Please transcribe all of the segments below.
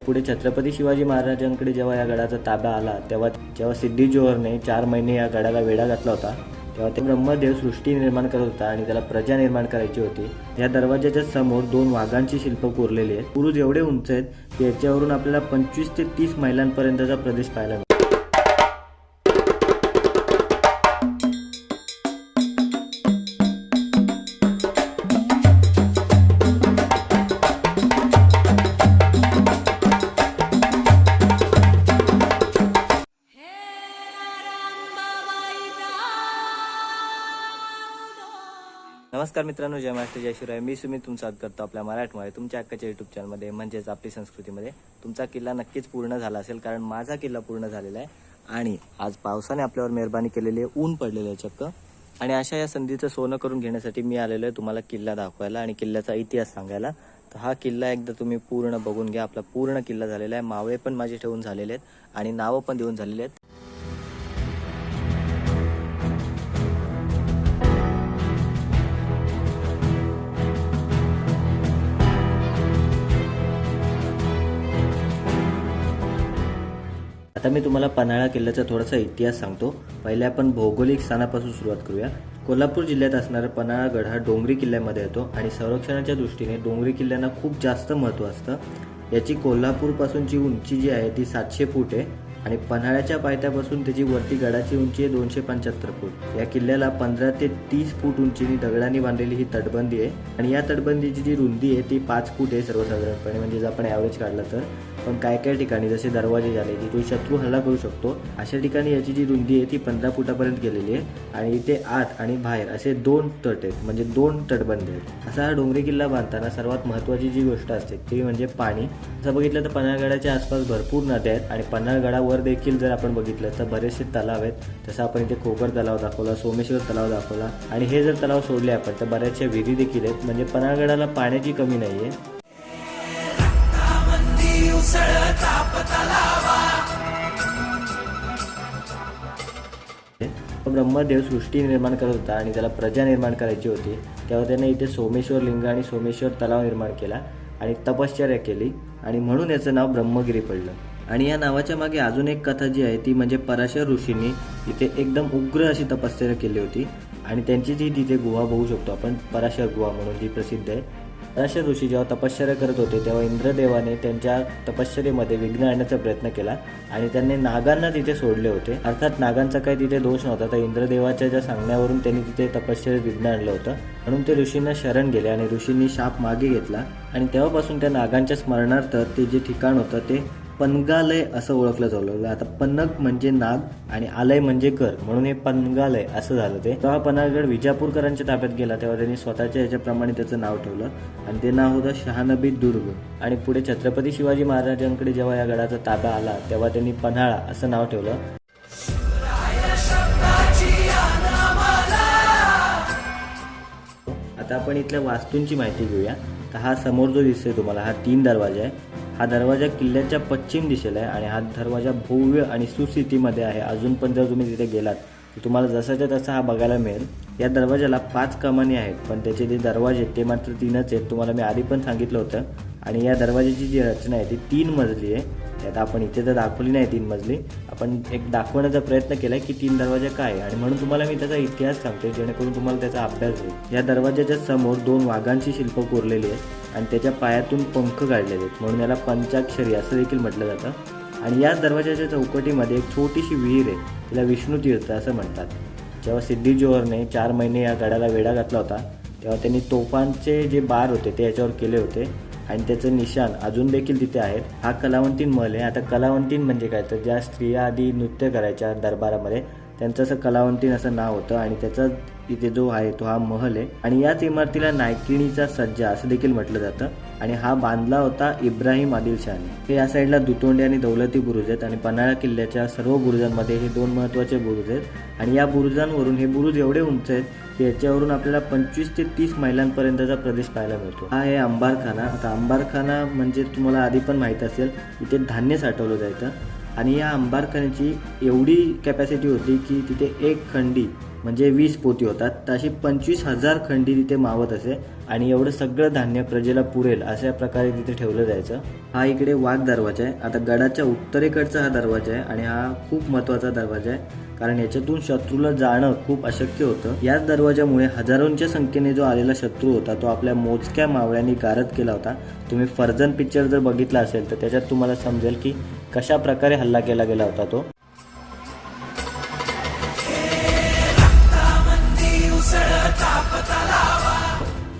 पुढे छत्रपती शिवाजी महाराजांकडे जेव्हा या गडाचा ताबा आला जेव्हा सिद्धी जोहरने 4 महिने या गडाला वेढा घातला होता, तेव्हा ते ब्रह्मदेव सृष्टी निर्माण करत होता आणि त्याला प्रजा निर्माण करायची होती। या दरवाजाच्या समोर 2 वाघांची शिल्प कोरलेली आहेत। बुरुज एवढे उंच आहेत की याच्यावरून आपल्याला 25 ते 30 मैलांपर्यंतचा प्रदेश पाहायला मिळतो। नमस्कार मित्रांनो, जय महाराष्ट्र, जय शिवराय। मी सुमित तुमचं स्वागत करतो आपल्या मराठीमध्ये तुमच्या हक्काच्या यूट्यूब चॅनलमध्ये म्हणजेच आपली संस्कृतीमध्ये। तुमचा किल्ला नक्कीच पूर्ण झाला असेल, कारण माझा किल्ला पूर्ण झालेला आहे आणि आज पावसाने आपल्यावर मेहरबानी केलेली आहे, ऊन पडलेलं आहे चक्क। आणि अशा या संधीचं सोनं करून घेण्यासाठी मी आलेलो आहे तुम्हाला किल्ला दाखवायला आणि किल्ल्याचा इतिहास सांगायला। तर हा किल्ला एकदा तुम्ही पूर्ण बघून घ्या। आपला पूर्ण किल्ला झालेला आहे, मावळे पण माझे ठेवून झालेले आहेत आणि नावं पण देऊन झालेले आहेत। आता मी तुम्हाला पन्हाळा किल्ल्याचा थोडासा इतिहास सांगतो। पहिले आपण भौगोलिक स्थानापासून सुरुवात करूया। कोल्हापूर जिल्ह्यात असणारा पन्हाळागड हा डोंगरी किल्ल्यामध्ये येतो आणि संरक्षणाच्या दृष्टीने डोंगरी किल्ल्यांना खूप जास्त महत्त्व असतं। याची कोल्हापूरपासूनची उंची जी आहे ती 700 फूट आहे आणि पन्हाळ्याच्या पायथ्यापासून त्याची वरती गडाची उंची आहे 275 फूट। या किल्ल्याला 15 ते 30 फूट उंचीने दगडांनी बांधलेली ही तटबंदी आहे आणि या तटबंदीची जी रुंदी आहे ती 5 फूट आहे सर्वसाधारणपणे, म्हणजे जर आपण ॲव्हरेज काढला तर। पण काय काय ठिकाणी जसे दरवाजे झाले जिथून शत्रू हल्ला करू शकतो अशा ठिकाणी याची जी रुंदी आहे ती 15 फुटापर्यंत गेलेली आहे आणि इथे आत आणि बाहेर असे 2 तट आहेत, म्हणजे 2 तटबंदी आहेत। असा हा डोंगरी किल्ला बांधताना सर्वात महत्त्वाची जी गोष्ट असते ती म्हणजे पाणी। असं बघितलं तर पन्हाळगडाच्या आसपास भरपूर नद्या आहेत आणि पन्हाळगडावर देखील जर आपण बघितलं तर बरेचसे तलाव आहेत। जसं आपण इथे खोगर तलाव दाखवला, सोमेश्वर तलाव दाखवला आणि हे जर तलाव सोडले आपण तर बऱ्याचशा विहिरी देखील आहेत, म्हणजे पन्हाळगडाला पाण्याची कमी नाही आहे। ब्रह्मदेव सृष्टी निर्माण करत होता आणि त्याला प्रजा निर्माण करायची होती, तेव्हा त्याने इथे सोमेश्वर लिंग आणि सोमेश्वर तलाव निर्माण केला आणि तपश्चर्या केली आणि म्हणून याचं नाव ब्रह्मगिरी पडलं। आणि या नावाच्या मागे अजून एक कथा जी आहे ती म्हणजे पराशर ऋषींनी इथे एकदम उग्र अशी तपश्चर्या केली होती आणि त्यांची जी तिथे गुहा बघू शकतो आपण, पराशर गुहा म्हणून जी प्रसिद्ध आहे। पराशर ऋषी जेव्हा तपश्चर्या करत होते तेव्हा इंद्रदेवाने त्यांच्या तपश्चर्येमध्ये विघ्न आणण्याचा प्रयत्न केला आणि त्यांनी नागांना तिथे सोडले होते। अर्थात नागांचा काही तिथे दोष नव्हता, तर इंद्रदेवाच्या ज्या सांगण्यावरून त्यांनी तिथे तपश्चर्येत विघ्न आणलं होतं, म्हणून ते ऋषींना शरण गेले आणि ऋषींनी शाप मागे घेतला आणि तेव्हापासून त्या नागांच्या स्मरणार्थ ते जे ठिकाण होतं ते पन्गालय असं ओळखलं जाऊ लागलं। आता पन्नग म्हणजे नाग आणि आलय म्हणजे घर, म्हणून हे पन्गालय असं झालं ते। तेव्हा पन्हाळगड विजापूरकरांच्या ताब्यात गेला तेव्हा त्यांनी स्वतःच्या याच्याप्रमाणे त्याचं नाव ठेवलं आणि ते नाव होतं शहानबी दुर्ग। आणि पुढे छत्रपती शिवाजी महाराजांकडे जेव्हा या गडाचा ताबा आला तेव्हा त्यांनी पन्हाळा असं नाव ठेवलं। आता आपण इथल्या वास्तूंची माहिती घेऊया। तर हा समोर जो दिसतोय तुम्हाला हा 3 दरवाजा आहे। हा दरवाजा किल्ल्याच्या पश्चिम दिशेला आहे आणि हा दरवाजा भव्य आणि सुस्थितीमध्ये आहे। अजून पण जर तुम्ही तिथे गेलात तर तुम्हाला जसाच्या तसा हा बघायला मिळेल। या दरवाजाला 5 कमानी आहेत, पण त्याचे जे दरवाजे ते मात्र 3च आहेत, तुम्हाला मी आधी पण सांगितलं होतं। आणि या दरवाजाची जी रचना आहे ती 3 मजली आहे। आता आपण इथे तर दाखवली नाही 3 मजली, आपण एक दाखवण्याचा प्रयत्न केलाय की 3 दरवाजा काय आहे आणि म्हणून तुम्हाला मी त्याचा इतिहास सांगतो जेणेकरून तुम्हाला त्याचा अभ्यास होईल। या दरवाजाच्या समोर 2 वाघांची शिल्प कोरलेली आहेत आणि त्याच्या पायातून पंख काढलेले आहेत, म्हणून याला पंचाक्षरी असं देखील म्हटलं जातं। आणि या दरवाजाच्या चौकटीमध्ये एक छोटीशी विहीर आहे, तिला विष्णू तीर्थ असं म्हणतात। जेव्हा सिद्धी जोहरने 4 महिने या गडाला वेढा घातला होता तेव्हा त्यांनी तोफांचे जे बार होते ते याच्यावर केले होते आणि त्याचं निशाण अजून देखील तिथे आहेत। हा कलावंतीन महल आहे। आता कलावंतीन म्हणजे काय, तर ज्या स्त्रिया आधी नृत्य करायच्या दरबारामध्ये त्यांचं असं कलावंतीन असं नाव होतं आणि त्याचा इथे जो आहे तो हा महल आहे। आणि याच इमारतीला नायकिणीचा सज्जा असं देखील म्हटलं जातं आणि हा बांधला होता इब्राहिम आदिलशाहने। हे या साईडला दुतोंडे आणि दौलती बुरुज आहेत आणि पन्हाळा किल्ल्याच्या सर्व बुरुजांमध्ये हे 2 महत्त्वाचे बुरुज आहेत आणि या बुरुजांवरून हे बुरुज एवढे उंच आहेत की याच्यावरून आपल्याला 25 ते 30 मैलांपर्यंतचा प्रदेश पाहायला मिळतो। हा आहे अंबारखाना। आता अंबारखाना म्हणजे तुम्हाला आधी पण माहीत असेल, इथे धान्य साठवलं जायचं आणि या अंबारखान्याची एवढी कॅपॅसिटी होती की तिथे एक खंडी म्हणजे 20 पोती होतात. तर अशी 25,000 खंडी तिथे मावत असे आणि एवढं सगळं धान्य प्रजेला पुरेल अशा प्रकारे तिथे ठेवलं जायचं. हा इकडे वाघ दरवाजा आहे. आता गडाच्या उत्तरेकडचा हा दरवाजा आहे आणि हा खूप महत्त्वाचा दरवाजा आहे, कारण याच्यातून शत्रूला जाणं खूप अशक्य होतं. याच दरवाजामुळे हजारोंच्या संख्येने जो आलेला शत्रू होता तो आपल्या मोजक्या मावळ्यांनी गारद केला होता. तुम्ही फर्जन पिक्चर जर बघितला असेल तर त्याच्यात तुम्हाला समजेल की कशा प्रकारे हल्ला केला गेला होता तो.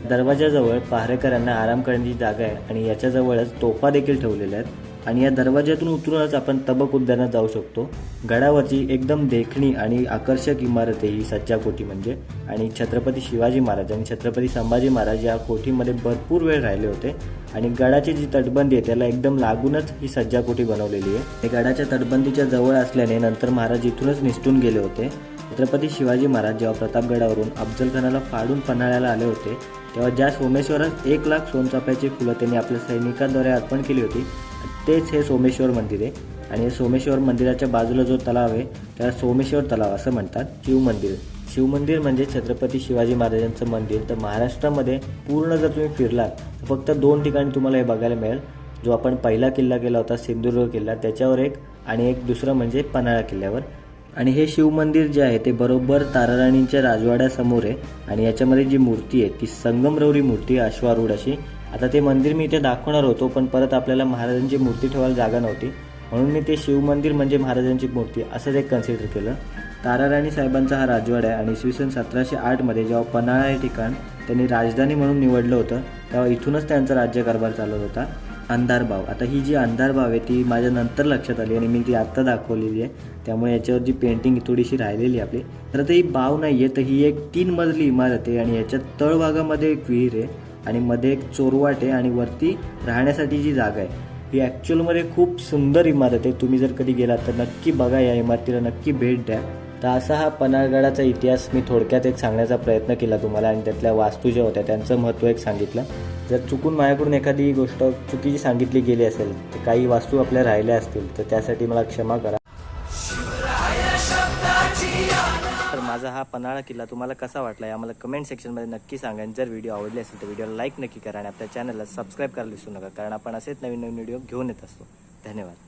दरवाजाजवळ पहारेकरांना आराम करण्याची जागा आहे आणि याच्याजवळच तोफा देखील ठेवलेल्या आहेत आणि या दरवाज्यातून उतरूनच आपण तबक उद्यानात जाऊ शकतो. गडावरची एकदम देखणी आणि आकर्षक इमारत आहे ही सज्जा कोठी म्हणजे. आणि छत्रपती शिवाजी महाराज आणि छत्रपती संभाजी महाराज या कोठीमध्ये भरपूर वेळ राहिले होते आणि गडाची जी तटबंदी आहे त्याला एकदम लागूनच ही सज्जा कोठी बनवलेली आहे. हे गडाच्या तटबंदीच्या जवळ असल्याने नंतर महाराज इथूनच निसटून गेले होते. छत्रपती शिवाजी महाराज जेव्हा प्रतापगडावरून अफजल खानाला फाडून पन्हाळ्याला आले होते तेव्हा ज्या सोमेश्वरात 1,00,000 सोनचाफ्याची फुलं त्यांनी आपल्या सैनिकांद्वारे अर्पण केली होती तेच हे सोमेश्वर मंदिर आहे. आणि हे सोमेश्वर मंदिराच्या बाजूला जो तलाव आहे त्याला सोमेश्वर तलाव असं म्हणतात. शिवमंदिर शिवमंदिर म्हणजे छत्रपती शिवाजी महाराजांचं मंदिर. तर महाराष्ट्रामध्ये पूर्ण जर तुम्ही फिरलात तर फक्त 2 ठिकाणी तुम्हाला हे बघायला मिळेल. जो आपण पहिला किल्ला केला होता सिंधुदुर्ग किल्ला त्याच्यावर एक आणि एक दुसरं म्हणजे पन्हाळा किल्ल्यावर. आणि हे शिवमंदिर जे आहे ते बरोबर ताराराणींच्या राजवाड्यासमोर आहे आणि याच्यामध्ये जी मूर्ती आहे ती संगमरवरी मूर्ती आहे अश्वारूढ अशी. आता ते मंदिर मी इथे दाखवणार होतो पण परत आपल्याला महाराजांची मूर्ती ठेवायला जागा नव्हती म्हणून मी ते शिवमंदिर म्हणजे महाराजांची मूर्ती असंच एक कन्सिडर केलं. ताराराणी साहेबांचा हा राजवाडा आहे आणि इसवी सन 1708 जेव्हा पन्हाळा हे ठिकाण त्यांनी राजधानी म्हणून निवडलं होतं तेव्हा इथूनच त्यांचा राज्यकारभार चालत होता. अंधारबाव आता ही जी अंधारबाव आहे ती माझ्या नंतर लक्षात आली आणि मी ती आत्ता दाखवलेली आहे त्यामुळे याच्यावर जी पेंटिंग थोडीशी राहिलेली आपली. तर ही बाव नाही आहे तर ही एक 3 मजली इमारत आहे आणि याच्या तळभागामध्ये एक विहीर आहे आणि मध्ये एक चोरवाट आहे आणि वरती राहण्यासाठी जी जागा आहे ही ॲक्च्युअलमध्ये खूप सुंदर इमारत आहे. तुम्ही जर कधी गेलात तर नक्की बघा, या इमारतीला नक्की भेट द्या. तर असा हा पन्हाळगडाचा इतिहास मी थोडक्यात एक सांगण्याचा प्रयत्न केला तुम्हाला आणि त्यातल्या वास्तू ज्या होत्या त्यांचं महत्त्व एक सांगितलं. जर चुकून माझ्याकडून एखादी गोष्ट चुकीची सांगितली गेली असेल तर काही वास्तू आपल्या राहिल्या असतील तर त्यासाठी मला क्षमा करा. तर माझा हा पन्हाळा किल्ला तुम्हाला कसा वाटला आहे आम्हाला कमेंट सेक्शनमध्ये नक्की सांगा. जर व्हिडिओ आवडले असेल तर व्हिडिओला लाईक नक्की करा आणि आपल्या चॅनलला सबस्क्राईब करायला विसरू नका, कारण आपण असेच नवीन नवीन व्हिडिओ घेऊन येत असतो. धन्यवाद.